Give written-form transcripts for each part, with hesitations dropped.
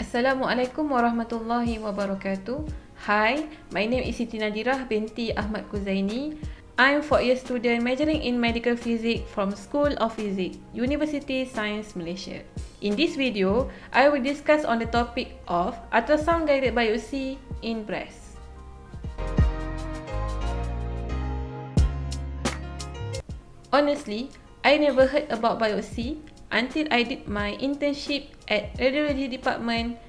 Assalamualaikum warahmatullahi wabarakatuh. Hi, my name is Siti Nadhirah binti Ahmad Kuzaini. I'm 4-year student majoring in medical physics from School of Physics, University Science Malaysia. In this video, I will discuss on the topic of ultrasound guided biopsy in breast. Honestly, I never heard about biopsy until I did my internship at Radiology Department,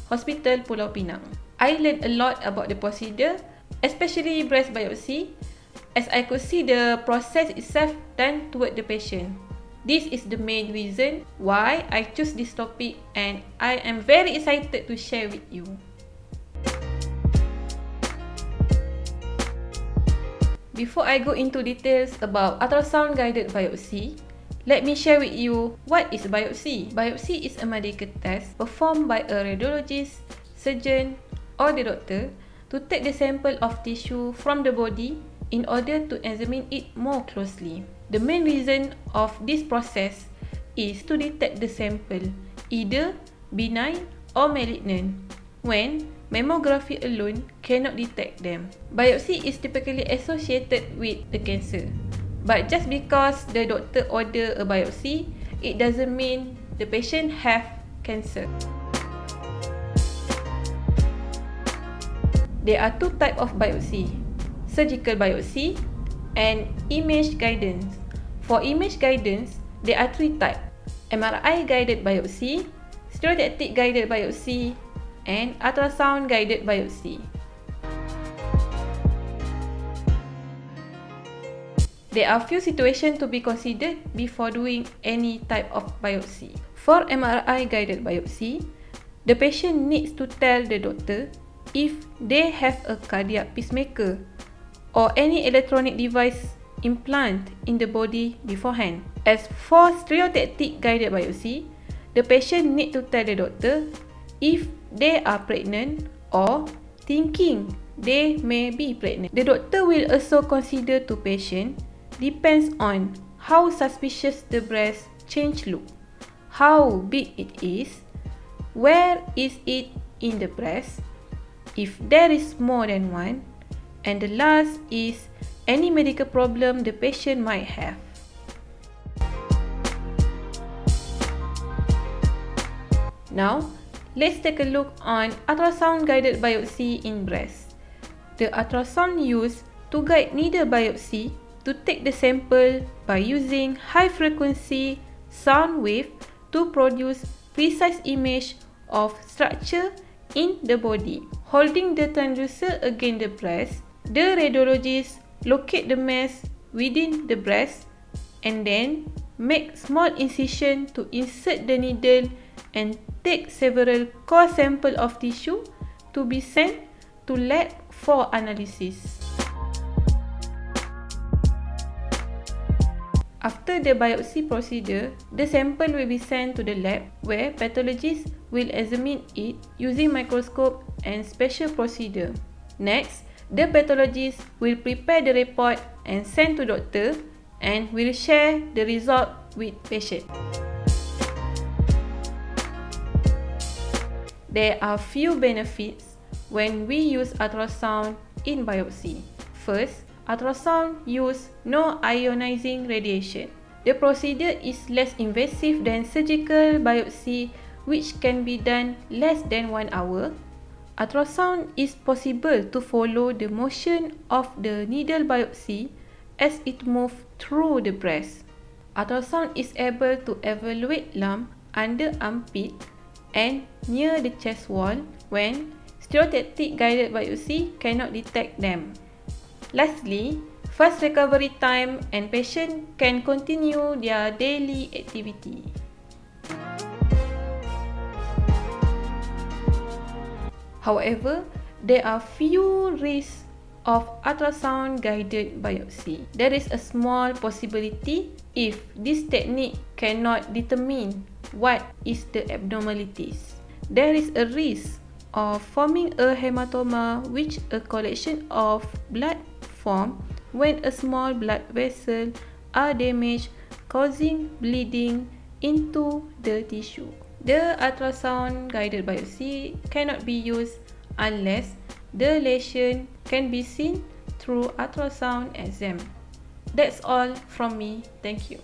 Hospital Pulau Pinang. I learned a lot about the procedure, especially breast biopsy, as I could see the process itself done toward the patient. This is the main reason why I choose this topic and I am very excited to share with you. Before I go into details about ultrasound guided biopsy, let me share with you what is biopsy. Biopsy is a medical test performed by a radiologist, surgeon or the doctor to take the sample of tissue from the body in order to examine it more closely. The main reason of this process is to detect the sample either benign or malignant when mammography alone cannot detect them. Biopsy is typically associated with the cancer. But just because the doctor order a biopsy, it doesn't mean the patient have cancer. There are two types of biopsy: surgical biopsy and image guidance. For image guidance, there are three types: MRI guided biopsy, stereotactic guided biopsy, and ultrasound guided biopsy. There are few situations to be considered before doing any type of biopsy. For MRI guided biopsy, the patient needs to tell the doctor if they have a cardiac pacemaker or any electronic device implant in the body beforehand. As for stereotactic guided biopsy, the patient needs to tell the doctor if they are pregnant or thinking they may be pregnant. The doctor will also consider to patient depends on how suspicious the breast change look, how big it is, where is it in the breast, if there is more than one, and the last is any medical problem the patient might have. Now, let's take a look on ultrasound guided biopsy in breast. The ultrasound used to guide needle biopsy to take the sample by using high frequency sound wave to produce precise image of structure in the body. Holding the transducer against the breast, the radiologist locate the mass within the breast and then make small incision to insert the needle and take several core samples of tissue to be sent to lab for analysis. After the biopsy procedure, the sample will be sent to the lab where pathologists will examine it using microscope and special procedure. Next, the pathologist will prepare the report and send to doctor and will share the result with patient. There are few benefits when we use ultrasound in biopsy. First, ultrasound use no ionizing radiation. The procedure is less invasive than surgical biopsy, which can be done less than 1 hour. Ultrasound is possible to follow the motion of the needle biopsy as it moves through the breast. Ultrasound is able to evaluate lump under armpit and near the chest wall when stereotactic guided biopsy cannot detect them. Lastly, fast recovery time and patient can continue their daily activity. However, there are few risks of ultrasound guided biopsy. There is a small possibility if this technique cannot determine what is the abnormalities. There is a risk of forming a hematoma, which a collection of blood form when a small blood vessel are damaged, causing bleeding into the tissue. The ultrasound guided biopsy cannot be used unless the lesion can be seen through ultrasound exam. That's all from me. Thank you.